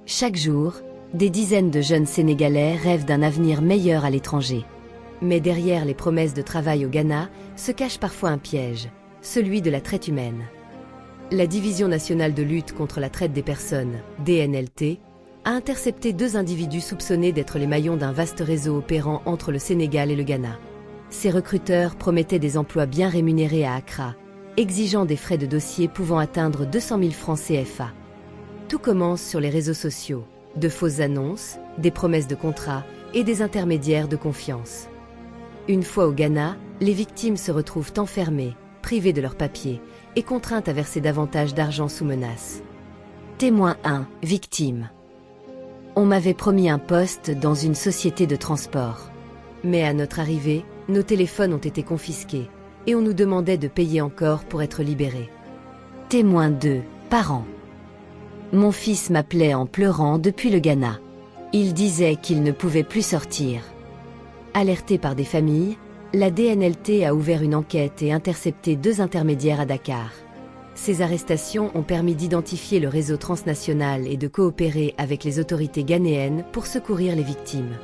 Chaque jour, des dizaines de jeunes Sénégalais rêvent d'un avenir meilleur à l'étranger. Mais derrière les promesses de travail au Ghana se cache parfois un piège, celui de la traite humaine. La Division nationale de lutte contre la traite des personnes, DNLT, a intercepté 2 individus soupçonnés d'être les maillons d'un vaste réseau opérant entre le Sénégal et le Ghana. Ces recruteurs promettaient des emplois bien rémunérés à Accra, exigeant des frais de dossier pouvant atteindre 200 000 francs CFA. Tout commence sur les réseaux sociaux, de fausses annonces, des promesses de contrats et des intermédiaires de confiance. Une fois au Ghana, les victimes se retrouvent enfermées, privées de leurs papiers et contraintes à verser davantage d'argent sous menace. Témoin 1, victime. On m'avait promis un poste dans une société de transport. Mais à notre arrivée, nos téléphones ont été confisqués et on nous demandait de payer encore pour être libérés. Témoin 2, parent. Mon fils m'appelait en pleurant depuis le Ghana. Il disait qu'il ne pouvait plus sortir. Alerté par des familles, la DNLT a ouvert une enquête et intercepté 2 intermédiaires à Dakar. Ces arrestations ont permis d'identifier le réseau transnational et de coopérer avec les autorités ghanéennes pour secourir les victimes.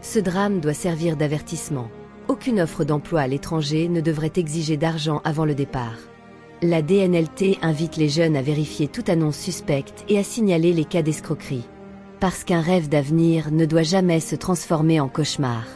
Ce drame doit servir d'avertissement. Aucune offre d'emploi à l'étranger ne devrait exiger d'argent avant le départ. La DNLT invite les jeunes à vérifier toute annonce suspecte et à signaler les cas d'escroquerie. Parce qu'un rêve d'avenir ne doit jamais se transformer en cauchemar.